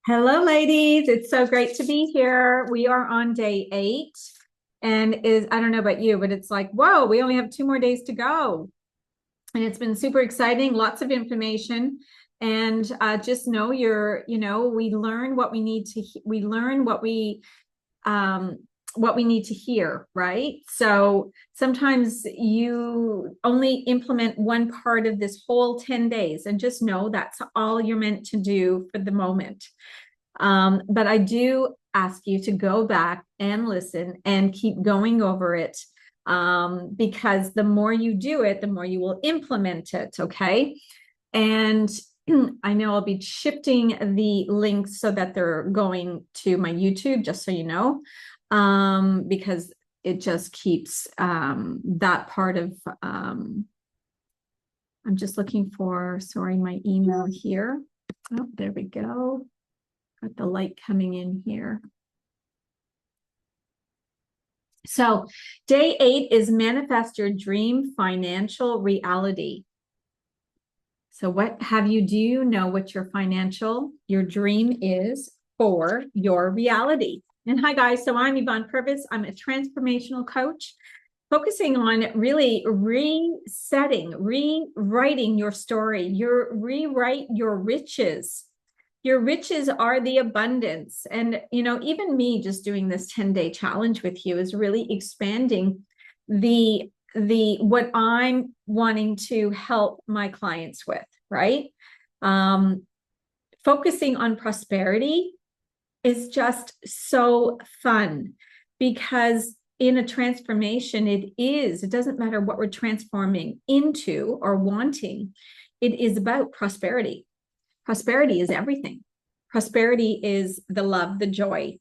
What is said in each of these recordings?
Hello, ladies. It's so great to be here. We are on day 8, and I don't know about you, but it's like, whoa, we only have 2 more days to go. And it's been super exciting, lots of information. And just know we learn what we need to, we learn um, what we need to hear, right? So sometimes you only implement one part of this whole 10 days, and just know that's all you're meant to do for the moment. But I do ask you to go back and listen and keep going over it, because the more you do it, the more you will implement it. Okay. And I know I'll be shifting the links so that they're going to my YouTube, just so you know, because it just keeps that part of, I'm just looking for, sorry, my email here. Oh, there we go. Got the light coming in here. So day 8 is manifest your dream financial reality. So do you know what your dream is for your reality? And hi guys, so I'm Yvonne Purvis. I'm a transformational coach focusing on really resetting, rewriting your story, rewrite your riches. Your riches are the abundance. And, even me just doing this 10-day challenge with you is really expanding what I'm wanting to help my clients with, right? Focusing on prosperity is just so fun, because in a transformation, it doesn't matter what we're transforming into or wanting, it is about prosperity. Prosperity is everything. Prosperity is the love, the joy,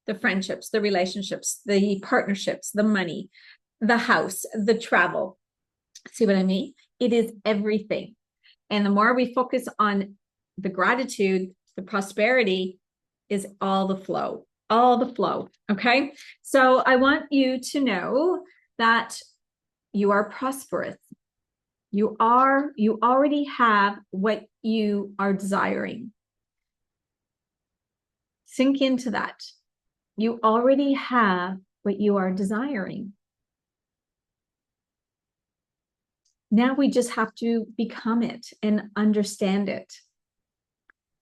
the friendships, the relationships, the partnerships, the money, the house, the travel. See what I mean? It is everything. And the more we focus on the gratitude, the prosperity is all the flow, all the flow. Okay. So I want you to know that you are prosperous. You already have what you are desiring. Sink into that. You already have what you are desiring. Now we just have to become it and understand it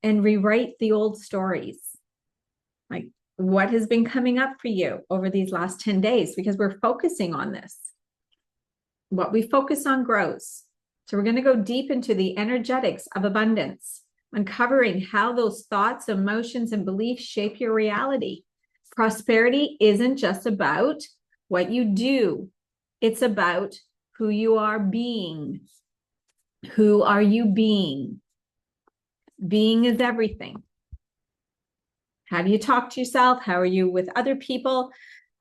and rewrite the old stories. Like, what has been coming up for you over these last 10 days? Because we're focusing on this. What we focus on grows. So we're going to go deep into the energetics of abundance, uncovering how those thoughts, emotions, and beliefs shape your reality. Prosperity isn't just about what you do. It's about who you are being. Who are you being? Being is everything. How do you talk to yourself? How are you with other people?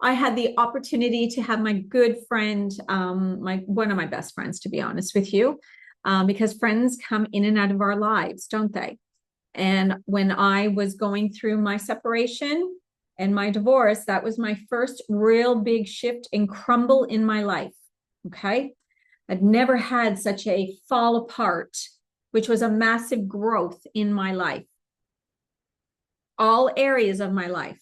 I had the opportunity to have my good friend, one of my best friends, to be honest with you, because friends come in and out of our lives, don't they? And when I was going through my separation and my divorce, that was my first real big shift and crumble in my life. Okay. I'd never had such a fall apart, which was a massive growth in my life, all areas of my life.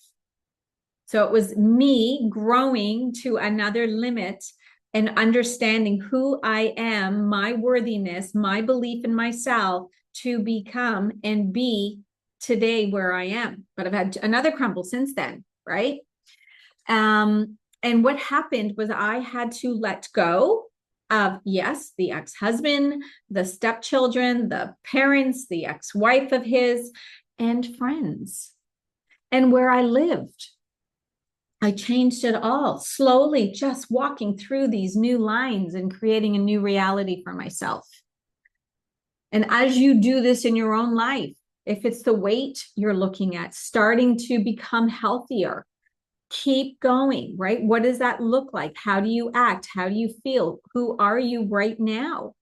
So it was me growing to another limit and understanding who I am, my worthiness, my belief in myself to become and be today where I am. But I've had another crumble since then, right? And what happened was I had to let go of, yes, the ex-husband, the stepchildren, the parents, the ex-wife of his, and friends, and where I lived. I changed it all slowly, just walking through these new lines and creating a new reality for myself. And as you do this in your own life, if it's the weight you're looking at, starting to become healthier, keep going, right? What does that look like? How do you act? How do you feel? Who are you right now?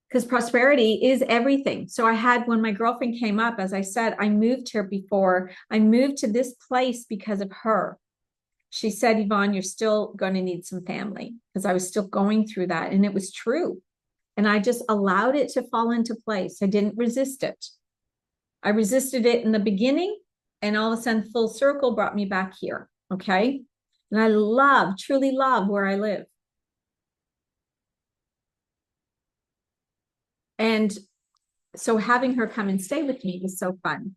Because prosperity is everything. So when my girlfriend came up, as I said, I moved here before. I moved to this place because of her. She said, Yvonne, you're still going to need some family, because I was still going through that. And it was true. And I just allowed it to fall into place. I didn't resist it. I resisted it in the beginning, and all of a sudden full circle brought me back here. Okay. And I love, truly love where I live. And so having her come and stay with me was so fun.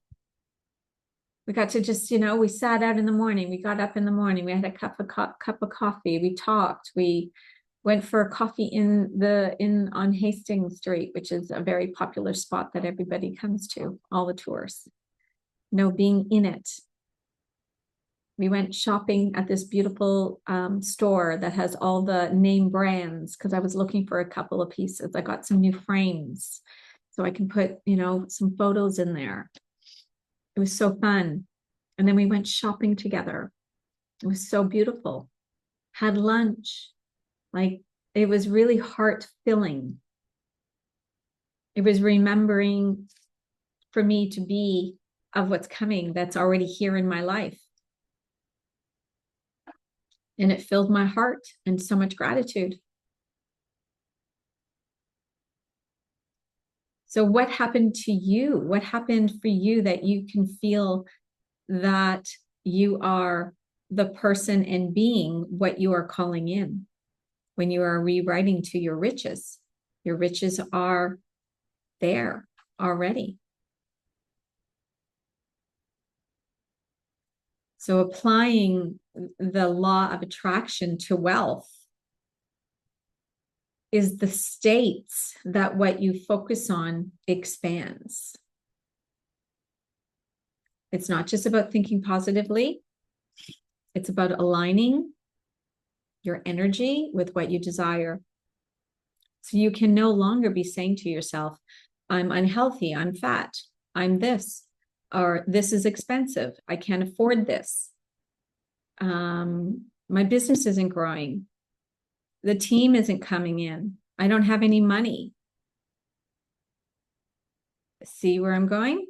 We got to just, we sat out in the morning. We got up in the morning. We had a cup of coffee. We talked. We went for a coffee on Hastings Street, which is a very popular spot that everybody comes to, all the tourists. Being in it. We went shopping at this beautiful store that has all the name brands, because I was looking for a couple of pieces. I got some new frames so I can put, some photos in there. It was so fun. And then we went shopping together. It was so beautiful. Had lunch. Like, it was really heart filling. It was remembering for me to be of what's coming that's already here in my life. And it filled my heart and so much gratitude. So what happened to you? What happened for you that you can feel that you are the person and being what you are calling in when you are rewriting to your riches? Your riches are there already. So applying the law of attraction to wealth is the states that what you focus on expands. It's not just about thinking positively. It's about aligning your energy with what you desire. So you can no longer be saying to yourself, I'm unhealthy, I'm fat, I'm this, or this is expensive, I can't afford this. My business isn't growing. The team isn't coming in. I don't have any money. See where I'm going?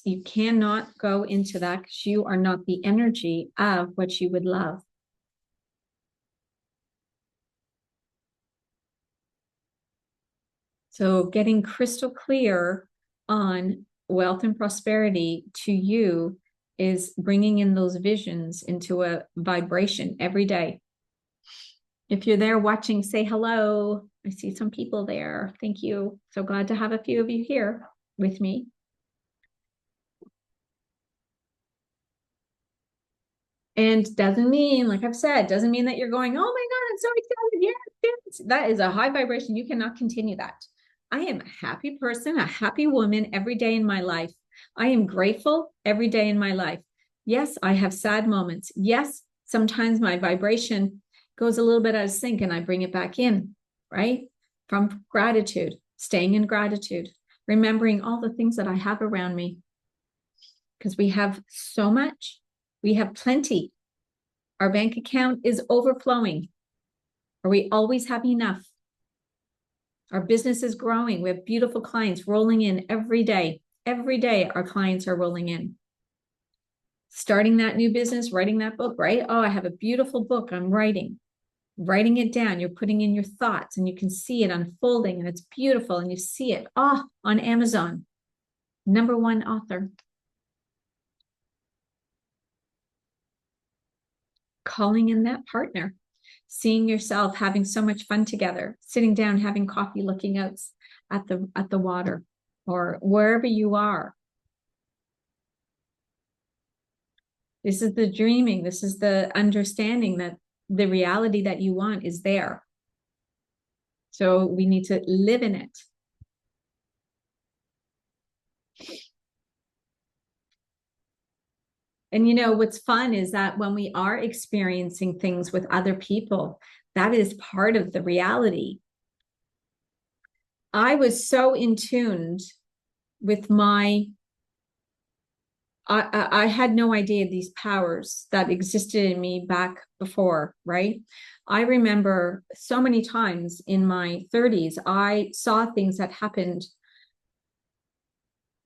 You cannot go into that because you are not the energy of what you would love. So getting crystal clear on wealth and prosperity to you is bringing in those visions into a vibration every day. If you're there watching, say hello. I see some people there. Thank you. So glad to have a few of you here with me. And doesn't mean, like I've said, doesn't mean that you're going, oh my God, I'm so excited. Yes. That is a high vibration. You cannot continue that. I am a happy person, a happy woman every day in my life. I am grateful every day in my life. Yes, I have sad moments. Yes, sometimes my vibration goes a little bit out of sync and I bring it back in, right? From gratitude, staying in gratitude, remembering all the things that I have around me. Because we have so much. We have plenty. Our bank account is overflowing. Or we always have enough. Our business is growing. We have beautiful clients rolling in every day. Every day, our clients are rolling in. Starting that new business, writing that book, right? Oh, I have a beautiful book I'm writing it down. You're putting in your thoughts and you can see it unfolding and it's beautiful and you see it on Amazon. #1 author. Calling in that partner, seeing yourself having so much fun together, sitting down, having coffee, looking out at the water or wherever you are. This is the dreaming. This is the understanding that the reality that you want is there. So we need to live in it. And what's fun is that when we are experiencing things with other people, that is part of the reality. I was so in tune with I had no idea these powers that existed in me back before, right? I remember so many times in my 30s, I saw things that happened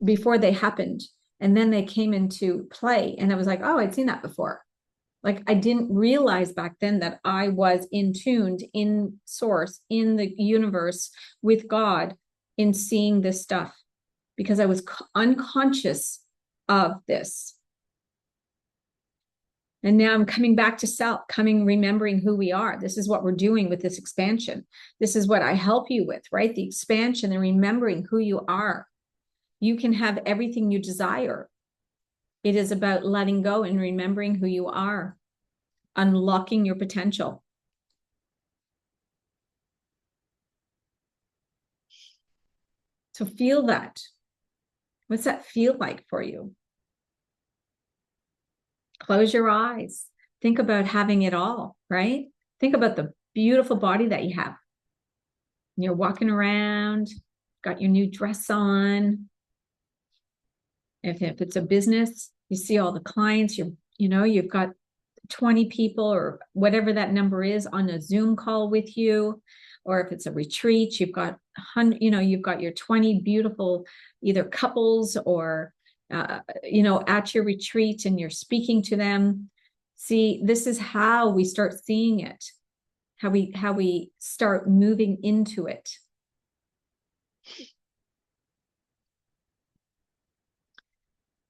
before they happened. And then they came into play and I was like, oh, I'd seen that before. Like I didn't realize back then that I was in tuned in source, in the universe with God in seeing this stuff. because I was unconscious of this. And now I'm coming back to self, remembering who we are. This is what we're doing with this expansion. This is what I help you with, right? The expansion and remembering who you are. You can have everything you desire. It is about letting go and remembering who you are, unlocking your potential. So feel that. What's that feel like for you? Close your eyes. Think about having it all, right? Think about the beautiful body that you have. You're walking around, got your new dress on. If it's a business, you see all the clients, you've got 20 people or whatever that number is on a Zoom call with you. Or if it's a retreat, you've got your 20 beautiful either couples or at your retreat, and you're speaking to them. See, this is how we start seeing it, how we start moving into it.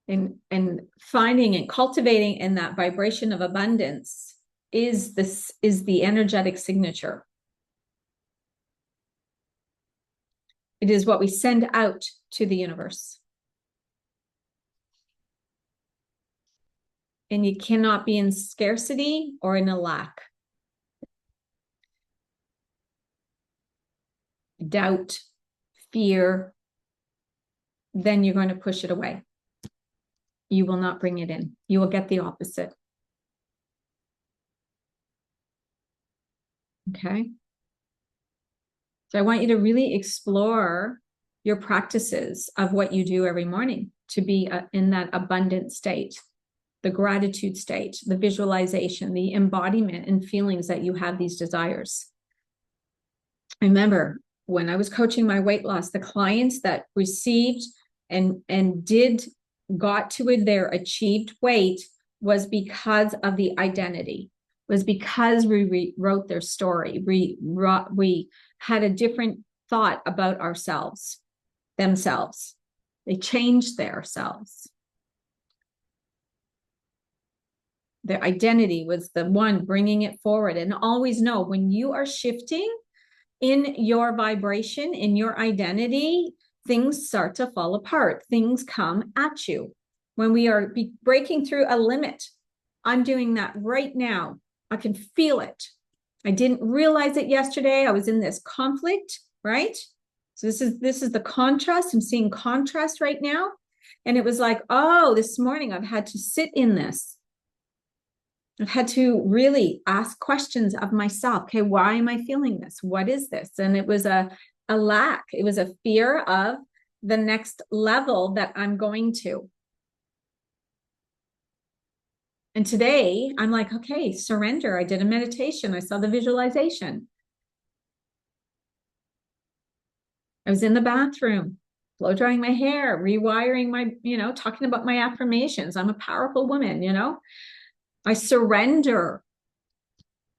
And finding and cultivating in that vibration of abundance is the energetic signature. It is what we send out to the universe. And you cannot be in scarcity or in a lack. Doubt, fear, then you're going to push it away. You will not bring it in. You will get the opposite. Okay. So I want you to really explore your practices of what you do every morning to be in that abundant state, the gratitude state, the visualization, the embodiment and feelings that you have these desires. Remember, when I was coaching my weight loss, the clients that received and got to their achieved weight was because of the identity, was because we wrote their story. We had a different thought about themselves. They changed their selves. Their identity was the one bringing it forward. And always know, when you are shifting in your vibration, in your identity, things start to fall apart. Things come at you. When we are breaking through a limit, I'm doing that right now. I can feel it. I didn't realize it yesterday. I was in this conflict, right? So this is the contrast. I'm seeing contrast right now. And it was like, oh, this morning I've had to sit in this. I've had to really ask questions of myself. Okay, why am I feeling this? What is this? And it was a lack. It was a fear of the next level that I'm going to. And today I'm like, okay, surrender. I did a meditation. I saw the visualization. I was in the bathroom, blow drying my hair, rewiring my, talking about my affirmations. I'm a powerful woman, I surrender.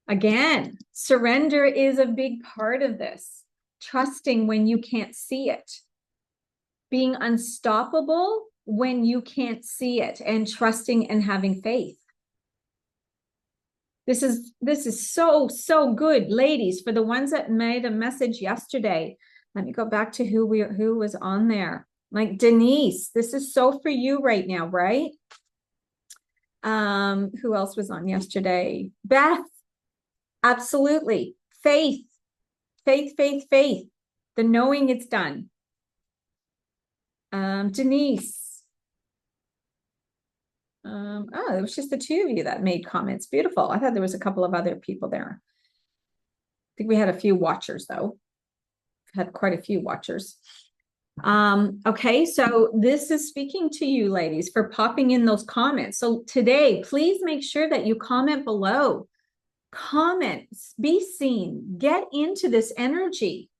Again, surrender is a big part of this. Trusting when you can't see it. Being unstoppable when you can't see it, and trusting and having faith. This is so good, ladies. For the ones that made a message yesterday, let me go back to who was on there. Like Denise, this is so for you right now, right? Who else was on yesterday? Beth, absolutely. Faith. The knowing it's done. Denise. It was just the two of you that made comments. Beautiful. I thought there was a couple of other people there. I think we had a few watchers though. Had quite a few watchers. Okay, so this is speaking to you, ladies, for popping in those comments. So today, please make sure that you comment below. Comments, be seen, get into this energy.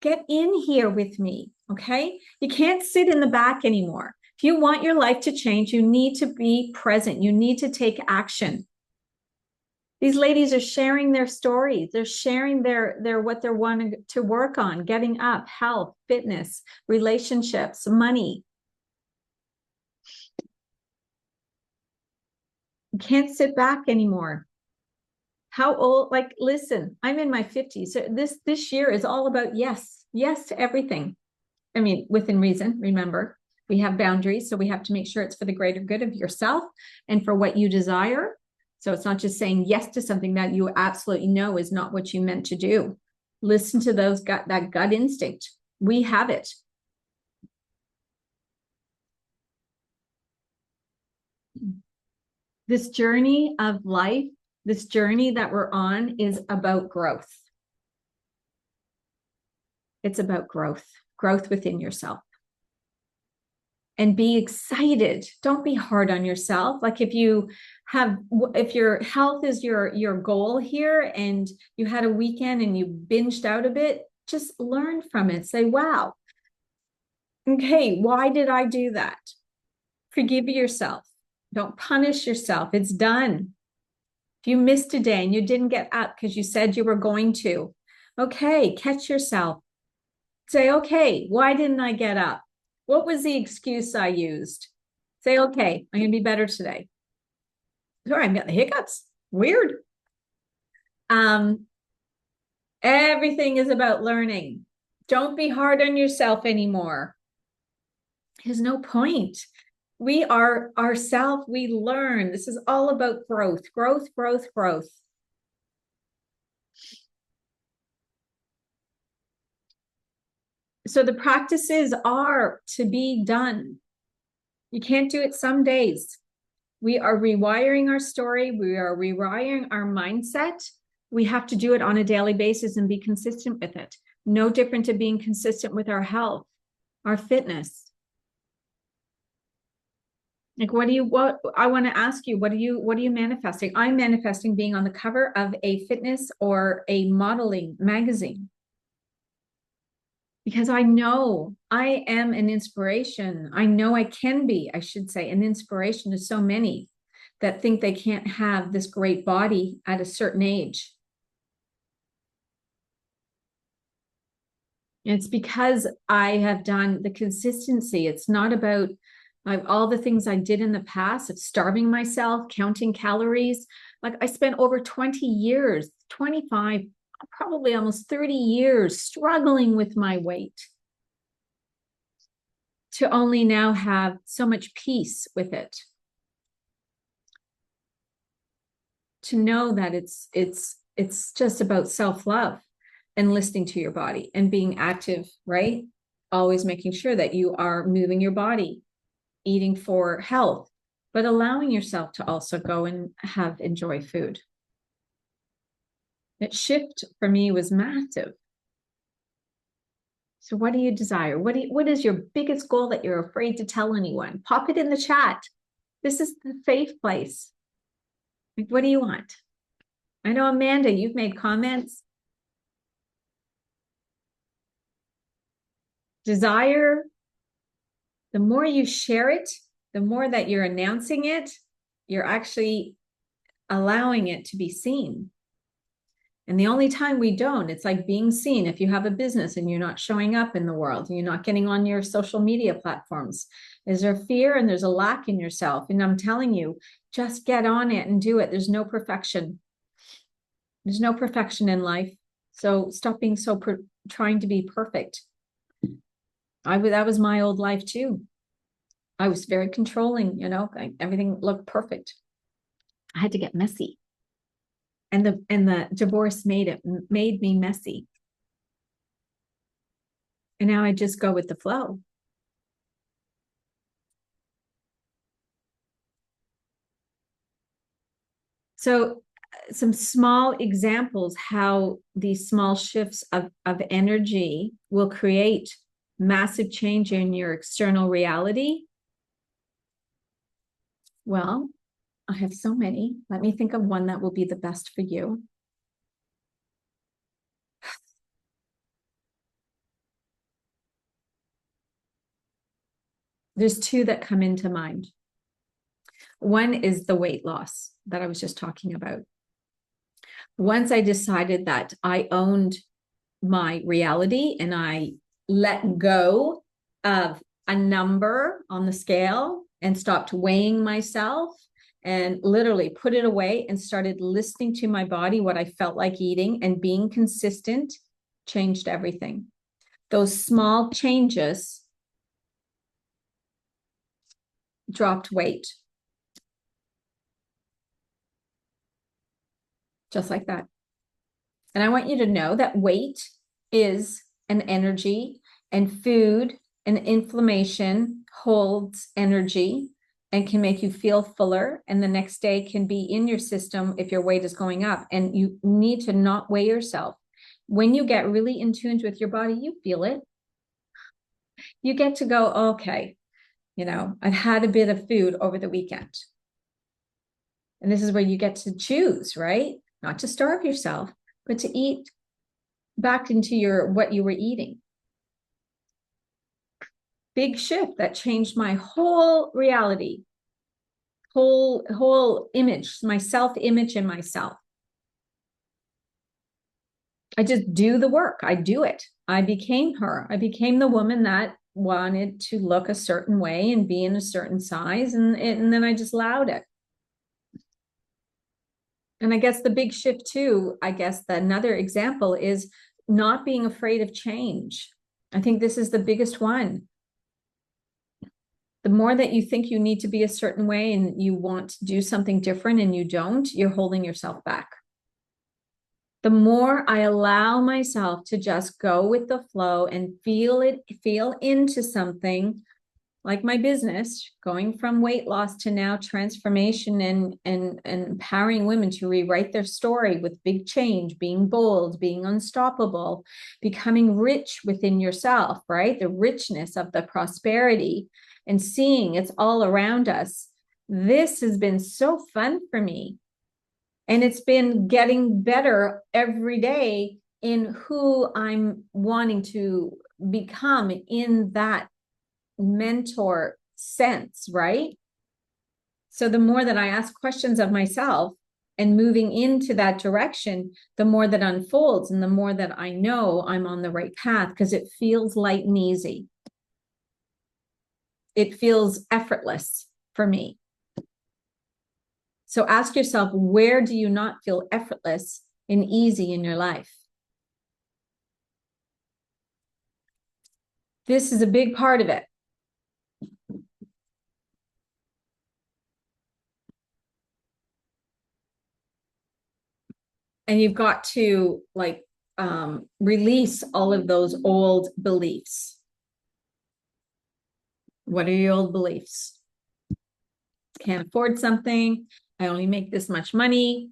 Get in here with me, okay? You can't sit in the back anymore. If you want your life to change, you need to be present. You need to take action. These ladies are sharing their stories. They're sharing their what they're wanting to work on, getting up, health, fitness, relationships, money. You can't sit back anymore. How old? Like, listen, I'm in my 50s. So this year is all about yes, yes to everything. I mean, within reason, remember, we have boundaries, so we have to make sure it's for the greater good of yourself and for what you desire. So it's not just saying yes to something that you absolutely know is not what you meant to do. Listen to that gut instinct. We have it. This journey of life, this journey that we're on is about growth. It's about growth within yourself. And be excited. Don't be hard on yourself. Like if your health is your goal here and you had a weekend and you binged out a bit, just learn from it. Say, wow, okay, why did I do that? Forgive yourself. Don't punish yourself. It's done. If you missed a day and you didn't get up because you said you were going to, okay, catch yourself. Say, okay, why didn't I get up? What was the excuse I used? Say, okay, I'm going to be better today. Sorry, I've got the hiccups. Weird. Everything is about learning. Don't be hard on yourself anymore. There's no point. We are ourselves. We learn. This is all about growth, growth, growth, growth. So the practices are to be done. You can't do it some days. We are rewiring our story. We are rewiring our mindset. We have to do it on a daily basis and be consistent with it. No different to being consistent with our health, our fitness. Like, what I want to ask you, what are you manifesting? I'm manifesting being on the cover of a fitness or a modeling magazine. Because I know I am an inspiration. I know I can be, I should say, an inspiration to so many that think they can't have this great body at a certain age. It's because I have done the consistency. It's not about all the things I did in the past of starving myself, counting calories. Like I spent over 20 years, 25, probably almost 30 years struggling with my weight to only now have so much peace with it. To know that it's just about self-love and listening to your body and being active, right? Always making sure that you are moving your body, eating for health, but allowing yourself to also go and enjoy food. That shift for me was massive. So what do you desire? What is your biggest goal that you're afraid to tell anyone? Pop it in the chat. This is the safe place. Like, what do you want? I know, Amanda, you've made comments. Desire, the more you share it, the more that you're announcing it, you're actually allowing it to be seen. And the only time we don't, it's like being seen. If you have a business and you're not showing up in the world, you're not getting on your social media platforms, is there fear and there's a lack in yourself. And I'm telling you, just get on it and do it. There's no perfection. There's no perfection in life. So stop being so trying to be perfect. That was my old life too. I was very controlling, everything looked perfect. I had to get messy. And the divorce made me messy. And now I just go with the flow. So some small examples how these small shifts of energy will create massive change in your external reality. Well, I have so many. Let me think of one that will be the best for you. There's two that come into mind. One is the weight loss that I was just talking about. Once I decided that I owned my reality and I let go of a number on the scale and stopped weighing myself and literally put it away and started listening to my body, what I felt like eating, and being consistent, changed everything. Those small changes dropped weight. Just like that. And I want you to know that weight is an energy, and food and inflammation holds energy and can make you feel fuller. And the next day can be in your system if your weight is going up. And you need to not weigh yourself. When you get really in tune with your body, you feel it. You get to go, okay, I've had a bit of food over the weekend. And this is where you get to choose, right? Not to starve yourself, but to eat back into what you were eating. Big shift that changed my whole reality, whole image, my self-image in myself. I just do the work. I do it. I became her. I became the woman that wanted to look a certain way and be in a certain size. And then I just allowed it. And I guess the big shift too, another example is not being afraid of change. I think this is the biggest one. The more that you think you need to be a certain way and you want to do something different and you don't, you're holding yourself back. The more I allow myself to just go with the flow and feel into something, like my business, going from weight loss to now transformation and empowering women to rewrite their story with big change, being bold, being unstoppable, becoming rich within yourself, right? The richness of the prosperity and seeing it's all around us. This has been so fun for me. And it's been getting better every day in who I'm wanting to become in that mentor sense, right? So the more that I ask questions of myself and moving into that direction, the more that unfolds and the more that I know I'm on the right path because it feels light and easy. It feels effortless for me. So ask yourself, where do you not feel effortless and easy in your life? This is a big part of it. And you've got to release all of those old beliefs. What are your old beliefs? Can't afford something. I only make this much money.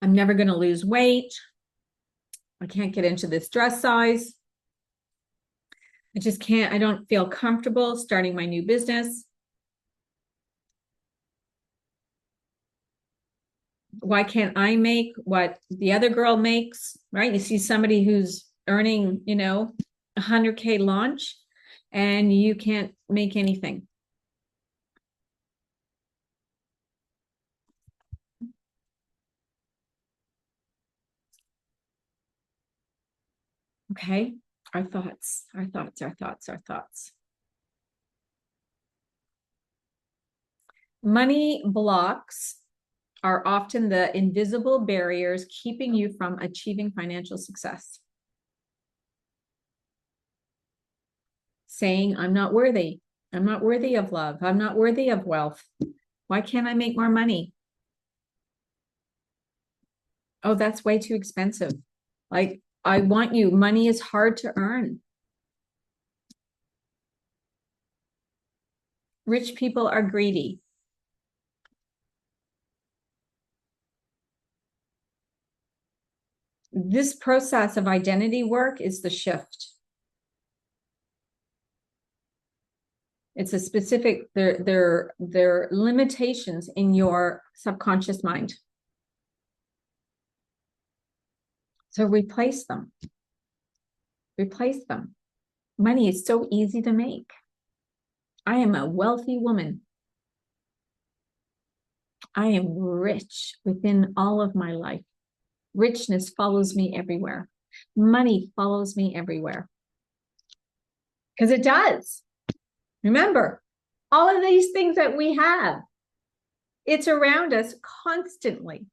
I'm never going to lose weight. I can't get into this dress size. I just can't. I don't feel comfortable starting my new business. Why can't I make what the other girl makes, right? You see somebody who's earning, 100K launch and you can't make anything. Okay. Our thoughts. Money blocks are often the invisible barriers keeping you from achieving financial success. Saying, I'm not worthy. I'm not worthy of love. I'm not worthy of wealth. Why can't I make more money? Oh, that's way too expensive. Like, I want you. Money is hard to earn. Rich people are greedy. This process of identity work is the shift. It's a specific, there are limitations in your subconscious mind. So replace them. Replace them. Money is so easy to make. I am a wealthy woman. I am rich within all of my life. Richness follows me everywhere. Money follows me everywhere. Because it does. Remember, all of these things that we have, it's around us constantly.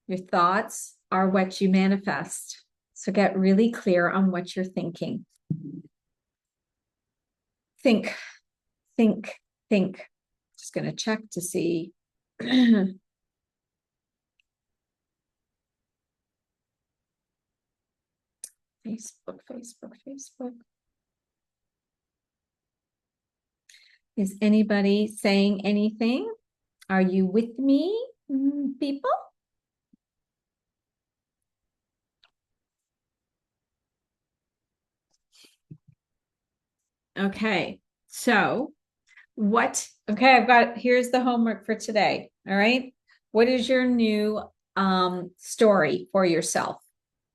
Your thoughts are what you manifest. So get really clear on what you're thinking. Think, think, think. Just going to check to see. Facebook, Facebook. Is anybody saying anything? Are you with me, people? Okay, so here's the homework for today. All right. What is your new story for yourself?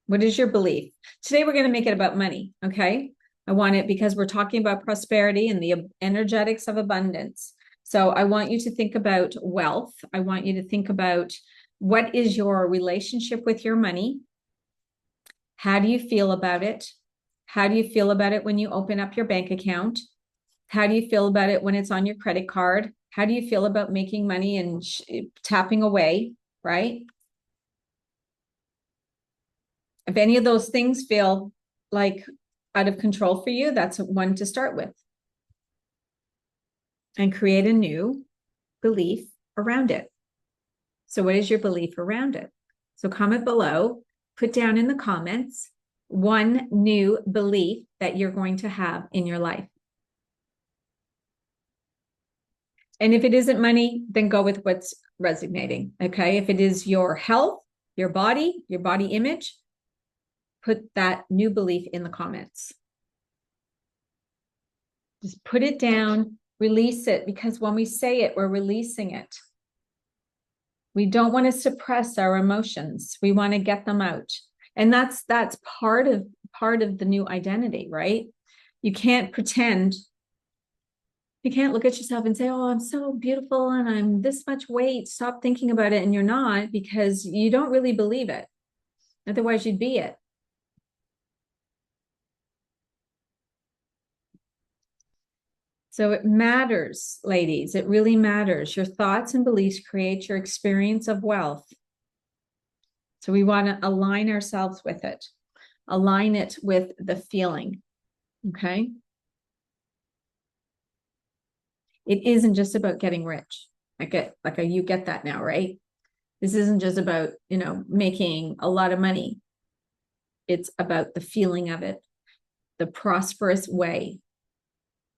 What is your belief? Today, we're going to make it about money. Okay. I want it because we're talking about prosperity and the energetics of abundance. So I want you to think about wealth. I want you to think about what is your relationship with your money? How do you feel about it? How do you feel about it when you open up your bank account? How do you feel about it when it's on your credit card? How do you feel about making money and tapping away, right? If any of those things feel like out of control for you, that's one to start with. And create a new belief around it. So what is your belief around it? So comment below, put down in the comments one new belief that you're going to have in your life. And if it isn't money, then go with what's resonating. Okay. If it is your health, your body image, put that new belief in the comments. Just put it down, release it, because when we say it, we're releasing it. We don't want to suppress our emotions. We want to get them out. And that's part of the new identity, right? You can't pretend. You can't look at yourself and say, oh, I'm so beautiful and I'm this much weight. Stop thinking about it. And you're not, because you don't really believe it. Otherwise, you'd be it. So it matters, ladies. It really matters. Your thoughts and beliefs create your experience of wealth. So we want to align ourselves with it. Align it with the feeling. Okay. It isn't just about getting rich. You get that now, right? This isn't just about, making a lot of money. It's about the feeling of it, the prosperous way,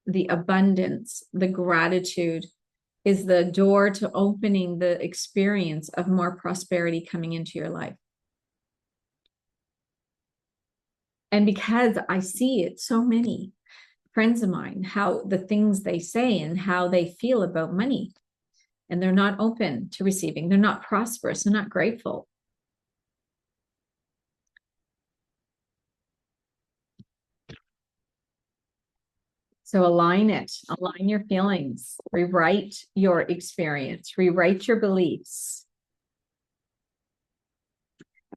the abundance, the gratitude is the door to opening the experience of more prosperity coming into your life. And because I see it, so many friends of mine, how the things they say and how they feel about money, and they're not open to receiving. They're not prosperous. They're not grateful. So align it, align your feelings, rewrite your experience, rewrite your beliefs.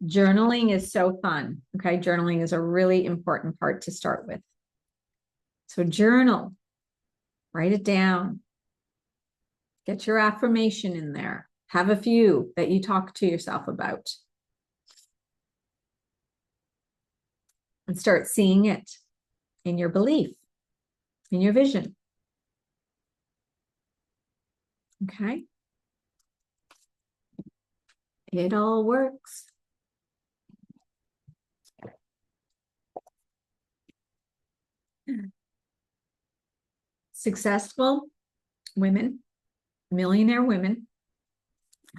Journaling is so fun. Okay. Journaling is a really important part to start with. So journal, write it down, get your affirmation in there. Have a few that you talk to yourself about. And start seeing it in your belief, in your vision. Okay. It all works. Successful women, millionaire women.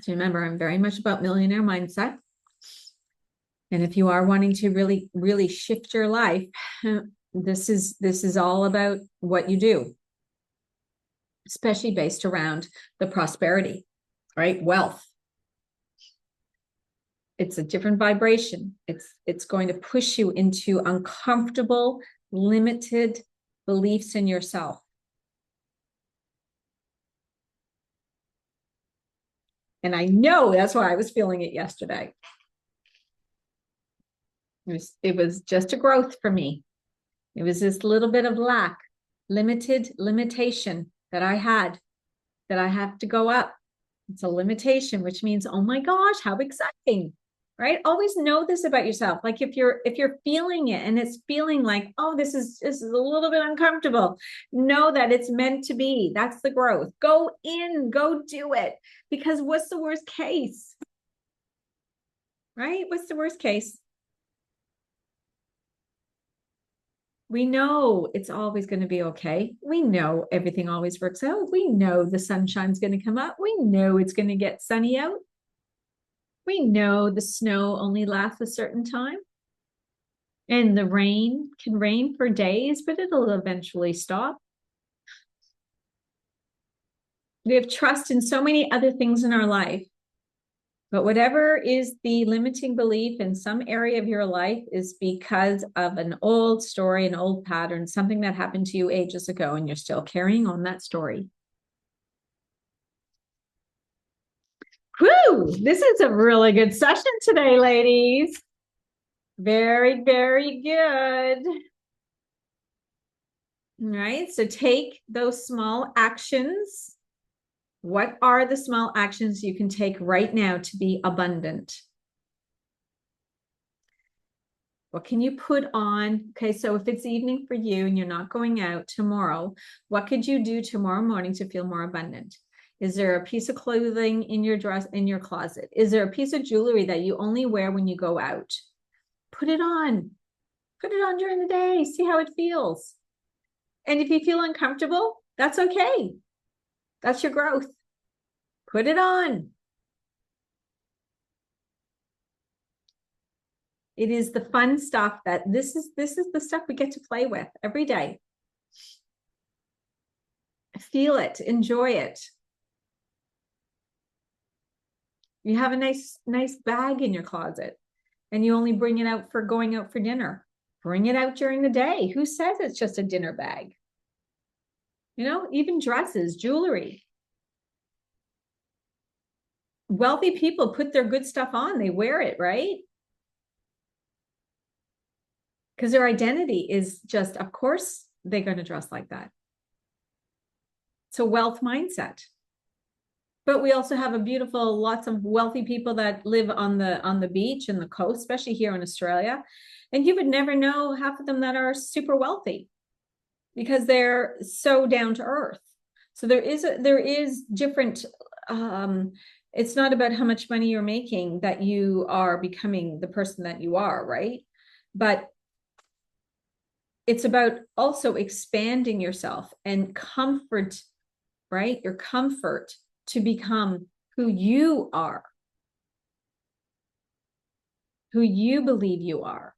So remember, I'm very much about millionaire mindset. And if you are wanting to really, really shift your life, this is all about what you do, especially based around the prosperity, right? Wealth. It's a different vibration. It's going to push you into uncomfortable, limited beliefs in yourself. And I know that's why I was feeling it yesterday. It was just a growth for me. It was this little bit of lack, limitation that I had, that I have to go up. It's a limitation, which means, oh my gosh, how exciting, right? Always know this about yourself. Like if you're feeling it and it's feeling like, oh, this is a little bit uncomfortable, know that it's meant to be. That's the growth. Go in, go do it. Because what's the worst case? Right? What's the worst case? We know it's always going to be okay. We know everything always works out. We know the sunshine's going to come up. We know it's going to get sunny out. We know the snow only lasts a certain time. And the rain can rain for days, but it'll eventually stop. We have trust in so many other things in our life. But whatever is the limiting belief in some area of your life is because of an old story, an old pattern, something that happened to you ages ago, and you're still carrying on that story. Whew, this is a really good session today, ladies. Very, very good. All right, so take those small actions. What are the small actions you can take right now to be abundant? What can you put on? Okay, so if it's evening for you and you're not going out tomorrow, what could you do tomorrow morning to feel more abundant? Is there a piece of clothing in your dress, in your closet? Is there a piece of jewelry that you only wear when you go out? Put it on. Put it on during the day. See how it feels. And if you feel uncomfortable, that's okay. That's your growth. Put it on. It is the fun stuff that this is the stuff we get to play with every day. Feel it, enjoy it. You have a nice bag in your closet and you only bring it out for going out for dinner. Bring it out during the day. Who says it's just a dinner bag? You know, even dresses, jewelry. Wealthy people put their good stuff on. They wear it, right? Because their identity is just, of course, they're going to dress like that. It's a wealth mindset. But we also have lots of wealthy people that live on the beach and the coast, especially here in Australia. And you would never know half of them that are super wealthy because they're so down to earth. So there is different, it's not about how much money you're making that you are becoming the person that you are, right? But it's about also expanding yourself and comfort, right? Your comfort to become who you are, who you believe you are.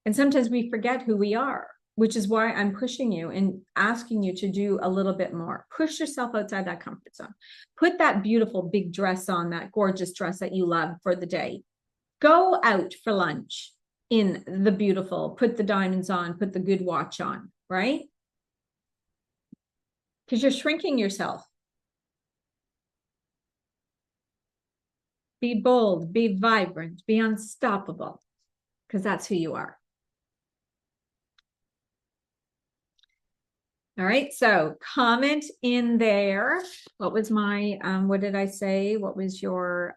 And sometimes we forget who we are, which is why I'm pushing you and asking you to do a little bit more. Push yourself outside that comfort zone. Put that beautiful big dress on, that gorgeous dress that you love for the day. Go out for lunch in the beautiful, put the diamonds on, put the good watch on, right? Because you're shrinking yourself. Be bold, be vibrant, be unstoppable, because that's who you are. All right, so comment in there. What was my, what did I say? What was your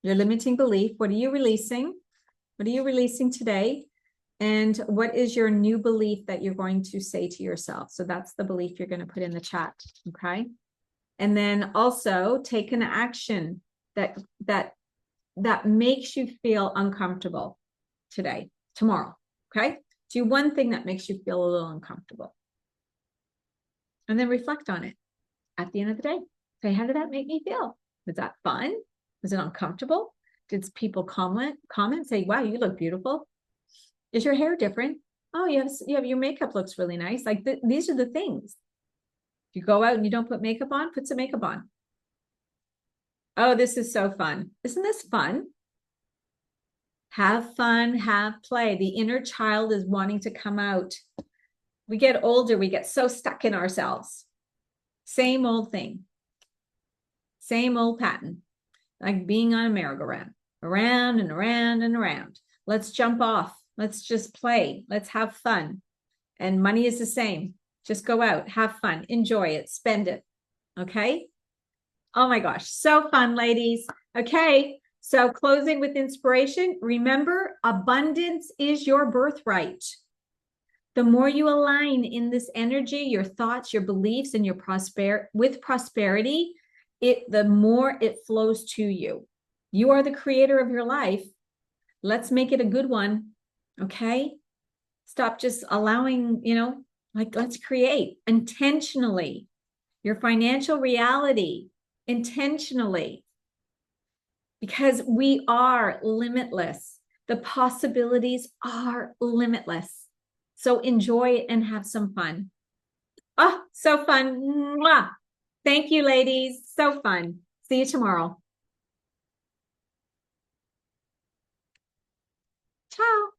limiting belief? What are you releasing? What are you releasing today? And what is your new belief that you're going to say to yourself? So that's the belief you're going to put in the chat, okay? And then also take an action that makes you feel uncomfortable today, tomorrow, okay? Do one thing that makes you feel a little uncomfortable. And then reflect on it at the end of the day. Say, how did that make me feel? Was that fun? Was it uncomfortable? Did people comment, say, wow, you look beautiful? Is your hair different? Oh, yes, your makeup looks really nice. Like these are the things. If you go out and you don't put makeup on, put some makeup on. Oh, this is so fun. Isn't this fun? Have fun, have play. The inner child is wanting to come out. We get older, we get so stuck in ourselves. Same old thing. Same old pattern, like being on a merry-go-round, around and around and around. Let's jump off. Let's just play. Let's have fun. And money is the same. Just go out, have fun, enjoy it, spend it. Okay. Oh my gosh, so fun, ladies. Okay. So closing with inspiration, remember, abundance is your birthright. The more you align in this energy, your thoughts, your beliefs, and your prosperity, the more it flows to you. You are the creator of your life. Let's make it a good one. Okay. Stop just allowing, like, let's create intentionally your financial reality intentionally, because we are limitless. The possibilities are limitless. So enjoy it and have some fun. Oh, so fun. Mwah. Thank you, ladies. So fun. See you tomorrow. Ciao.